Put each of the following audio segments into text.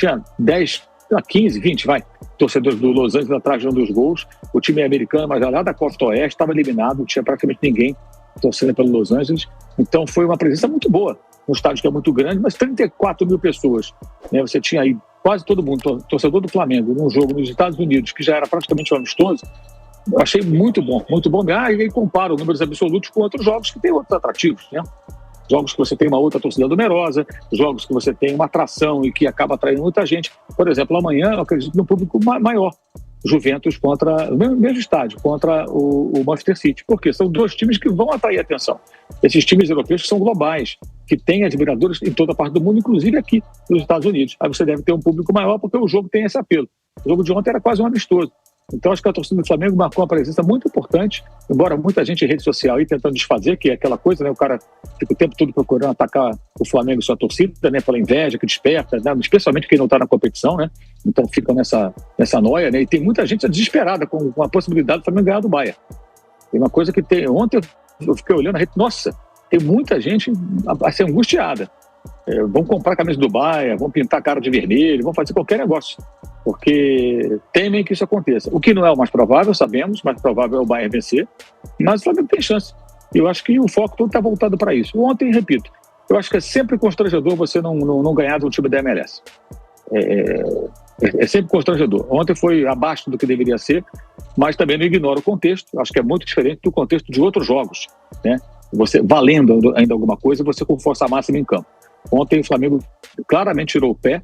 tinha 10, 15, 20, torcedores do Los Angeles atrás de um dos gols. O time americano, mas lá da Costa Oeste, estava eliminado, não tinha praticamente ninguém torcendo pelo Los Angeles. Então foi uma presença muito boa. Um estádio que é muito grande, mas 34 mil pessoas. Né? Você tinha aí quase todo mundo, torcedor do Flamengo, num jogo nos Estados Unidos, que já era praticamente um amistoso. Eu achei muito bom, muito bom. E aí compara os números absolutos com outros jogos que tem outros atrativos, né? Jogos que você tem uma outra torcida numerosa, jogos que você tem uma atração e que acaba atraindo muita gente. Por exemplo, amanhã eu acredito no público maior. Juventus contra, no mesmo estádio, contra o Manchester City. Porque são dois times que vão atrair atenção. Esses times europeus que são globais, que têm admiradores em toda a parte do mundo, inclusive aqui nos Estados Unidos. Aí você deve ter um público maior porque o jogo tem esse apelo. O jogo de ontem era quase um amistoso. Então acho que a torcida do Flamengo marcou uma presença muito importante, embora muita gente em rede social aí tentando desfazer, que é aquela coisa, né? O cara fica o tempo todo procurando atacar o Flamengo e sua torcida, né? Pela inveja que desperta, né? Especialmente quem não está na competição, né? Então fica nessa noia, né? E tem muita gente desesperada com a possibilidade do Flamengo ganhar do Bahia. Tem uma coisa que tem... Ontem eu fiquei olhando a rede, nossa, tem muita gente a ser angustiada. Vão comprar a camisa do Bahia, vão pintar a cara de vermelho, vão fazer qualquer negócio, porque temem que isso aconteça. O que não é o mais provável, sabemos, mais provável é o Bayern vencer, mas o Flamengo tem chance. Eu acho que o foco todo está voltado para isso. Ontem, repito, eu acho que é sempre constrangedor você não ganhar de um time da MLS. É sempre constrangedor. Ontem foi abaixo do que deveria ser, mas também não ignora o contexto. Acho que é muito diferente do contexto de outros jogos, né? Você valendo ainda alguma coisa, você com força máxima em campo. Ontem o Flamengo claramente tirou o pé,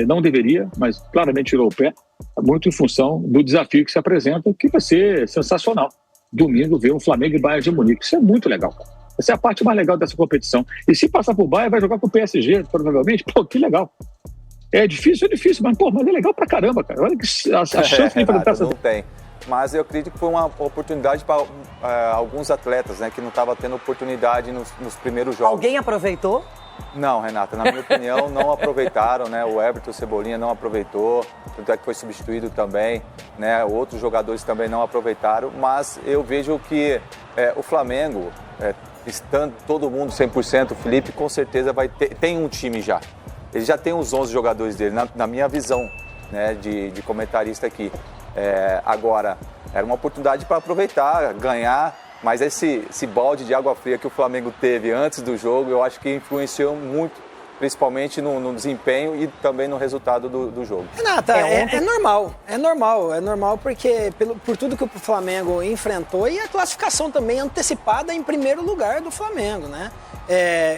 não deveria, mas claramente tirou o pé, muito em função do desafio que se apresenta, que vai ser sensacional. Domingo ver um Flamengo e Bayern de Munique, isso é muito legal. Essa é a parte mais legal dessa competição. E se passar por Bayern, vai jogar com o PSG, provavelmente. Pô, que legal. É difícil, mas é legal pra caramba, cara. Olha que a chance de enfrentar essa... Não tem. Mas eu acredito que foi uma oportunidade para alguns atletas, né, que não estavam tendo oportunidade nos primeiros jogos. Alguém aproveitou? Não, Renata, na minha opinião, não aproveitaram, né? O Everton Cebolinha não aproveitou, tanto é que foi substituído também, né? Outros jogadores também não aproveitaram, mas eu vejo que o Flamengo, estando todo mundo 100%, o Felipe com certeza tem um time já. Ele já tem os 11 jogadores dele, na minha visão, né, de comentarista aqui. Agora, era uma oportunidade para aproveitar, ganhar, mas esse balde de água fria que o Flamengo teve antes do jogo, eu acho que influenciou muito, principalmente no desempenho e também no resultado do jogo. Renata, é normal porque por tudo que o Flamengo enfrentou e a classificação também antecipada em primeiro lugar do Flamengo, né?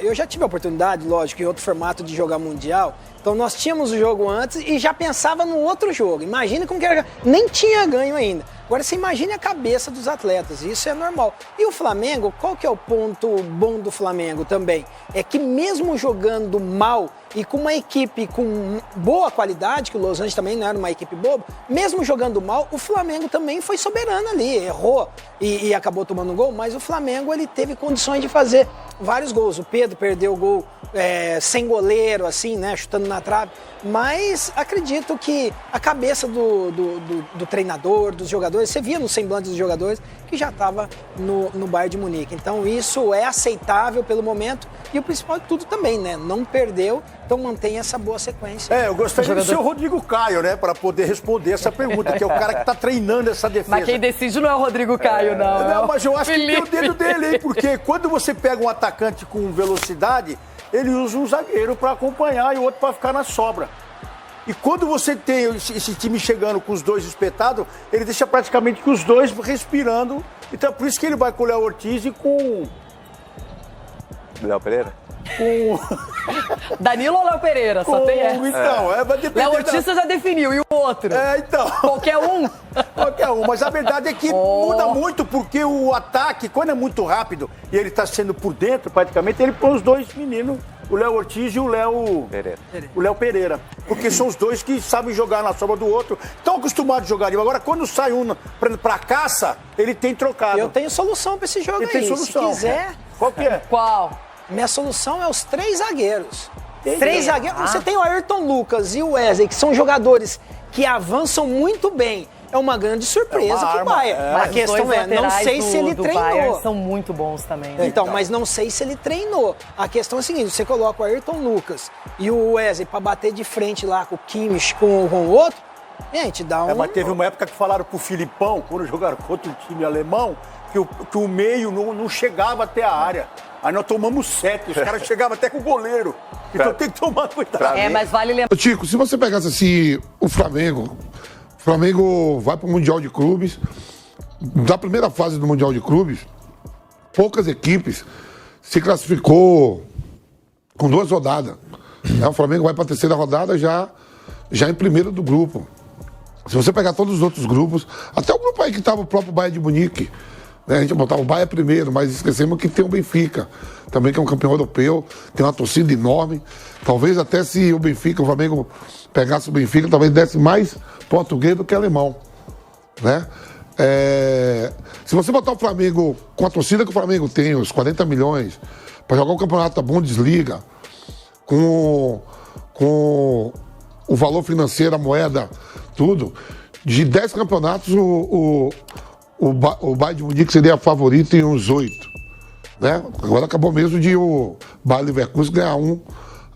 Eu já tive a oportunidade, lógico, em outro formato de jogar Mundial, então nós tínhamos o jogo antes e já pensava no outro jogo. Imagina como que era, nem tinha ganho ainda. Agora você imagine a cabeça dos atletas, isso é normal. E o Flamengo, qual que é o ponto bom do Flamengo também? É que mesmo jogando mal e com uma equipe com boa qualidade, que o Los Angeles também não era uma equipe boba, mesmo jogando mal, o Flamengo também foi soberano ali, errou e acabou tomando um gol, mas o Flamengo ele teve condições de fazer vários gols. O Pedro perdeu o gol sem goleiro, assim, né, chutando na trave, mas acredito que a cabeça do treinador, dos jogadores, você via no semblante dos jogadores que já estava no Bayern de Munique. Então isso é aceitável pelo momento e o principal de tudo também, né? Não perdeu, então mantém essa boa sequência. Eu gostaria de ser o Rodrigo Caio, né? Para poder responder essa pergunta, que é o cara que está treinando essa defesa. Mas quem decide não é o Rodrigo Caio, não. Não, mas eu acho que tem o dedo dele, hein? Porque quando você pega um atacante com velocidade, ele usa um zagueiro para acompanhar e o outro para ficar na sobra. E quando você tem esse time chegando com os dois espetados, ele deixa praticamente com os dois respirando. Então é por isso que ele vai com o Léo Ortiz e com... Léo Pereira? Danilo ou Léo Pereira? Só tem essa. Então, vai depender. Léo Ortiz você já definiu, e o outro? Então. Qualquer um? Qualquer um, mas a verdade é que muda muito, porque o ataque, quando é muito rápido, e ele tá sendo por dentro, praticamente, ele põe os dois meninos, o Léo Ortiz e o Léo Pereira. Porque são os dois que sabem jogar na sombra do outro, estão acostumados a jogar. Agora, quando sai um pra caça, ele tem trocado. Eu tenho solução pra esse jogo aí, se quiser. Qual que é? Qual? Minha solução é os 3 zagueiros. 3 zagueiros. Você tem o Ayrton Lucas e o Wesley, que são jogadores que avançam muito bem é uma grande surpresa pro Bayern. Mas A questão não sei se ele treinou. Bayern são muito bons também. Né? Então, mas não sei se ele treinou. A questão é a seguinte, você coloca o Ayrton Lucas e o Wesley pra bater de frente lá com o Kimmich, com o outro, gente, dá um... Mas teve uma época que falaram pro Filipão, quando jogaram contra o time alemão, que o meio não chegava até a área. Aí nós tomamos 7, os caras chegavam até com o goleiro. Então tem que tomar cuidado. Mas vale lembrar... Tico, se você pegasse assim o Flamengo vai para o Mundial de Clubes. Da primeira fase do Mundial de Clubes, poucas equipes se classificou com 2 rodadas. O Flamengo vai para a terceira rodada já em primeiro do grupo. Se você pegar todos os outros grupos, até o grupo aí que estava o próprio Bayern de Munique, né? A gente botava o Bayern primeiro, mas esquecemos que tem o Benfica, também que é um campeão europeu, tem uma torcida enorme. Talvez até se o Flamengo pegasse o Benfica, talvez desse mais português do que alemão, né? Se você botar o Flamengo com a torcida que o Flamengo tem, os 40 milhões, para jogar o campeonato da Bundesliga, com o valor financeiro, a moeda, tudo, de 10 campeonatos, o Bayern de Munique seria favorito em uns 8. Né? Agora acabou mesmo de o Bayer Leverkusen ganhar 1.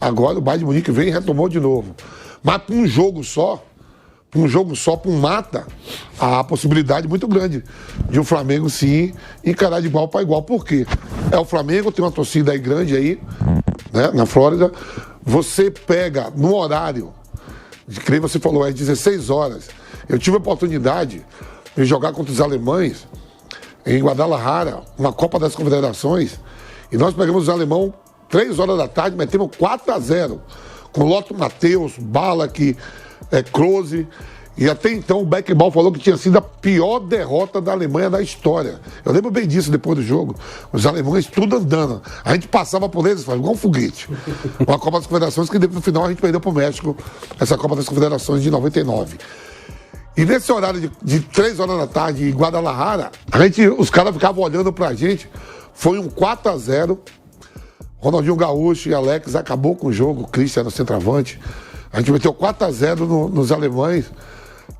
Agora o Bayern de Munique vem e retomou de novo. Mas para um jogo só, para um mata, há a possibilidade muito grande de o Flamengo sim encarar de igual para igual. Por quê? O Flamengo tem uma torcida aí grande aí, né, na Flórida. Você pega no horário, que você falou, 16 horas. Eu tive a oportunidade de jogar contra os alemães em Guadalajara, uma Copa das Confederações, e nós pegamos os alemão 3 horas da tarde, metemos 4-0, com Lothar Matthäus, Ballack, Klose, e até então o Beckenbauer falou que tinha sido a pior derrota da Alemanha na história. Eu lembro bem disso depois do jogo. Os alemães tudo andando. A gente passava por eles, igual um foguete. Uma Copa das Confederações que no final a gente perdeu pro México, essa Copa das Confederações de 99. E nesse horário de 3 horas da tarde em Guadalajara, os caras ficavam olhando pra gente. Foi um 4-0. Ronaldinho Gaúcho e Alex acabou com o jogo, o Christian no centroavante. A gente meteu 4-0 nos alemães.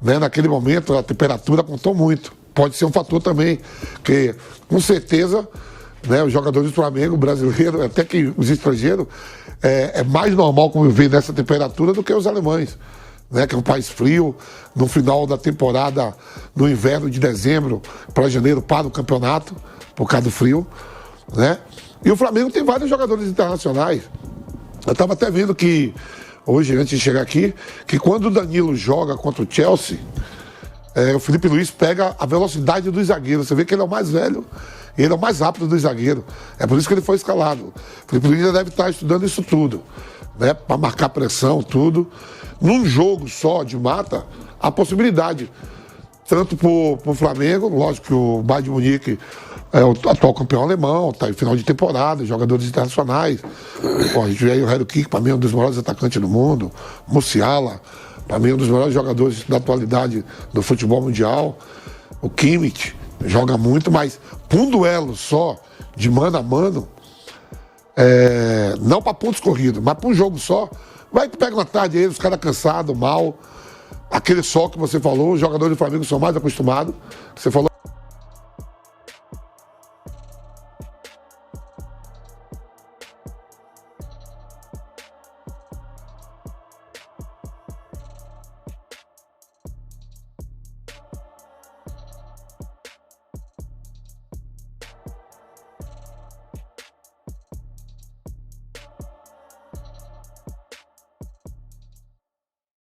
Né? Naquele momento a temperatura contou muito. Pode ser um fator também, porque com certeza, né, os jogadores do Flamengo, brasileiros, até que os estrangeiros, é mais normal conviver nessa temperatura do que os alemães. Né, que é um país frio, no final da temporada, no inverno de dezembro para janeiro, para o campeonato, por causa do frio. Né? E o Flamengo tem vários jogadores internacionais. Eu estava até vendo que, hoje, antes de chegar aqui, que quando o Danilo joga contra o Chelsea, o Felipe Luiz pega a velocidade dos zagueiros. Você vê que ele é o mais velho e ele é o mais rápido dos zagueiros. É por isso que ele foi escalado. O Felipe Luiz já deve estar estudando isso tudo, né, para marcar pressão, tudo. Num jogo só de mata, há possibilidade. Tanto pro Flamengo, lógico que o Bayern de Munique é o atual campeão alemão, está em final de temporada, jogadores internacionais. Pô, a gente vê aí o Harry Kane, para mim é um dos maiores atacantes do mundo. Musiala, para mim é um dos melhores jogadores da atualidade do futebol mundial. O Kimmich joga muito, mas para um duelo só, de mano a mano, não para pontos corridos, mas para um jogo só, vai que pega uma tarde aí, os caras cansados, mal. Aquele sol que você falou, os jogadores do Flamengo são mais acostumados. Você falou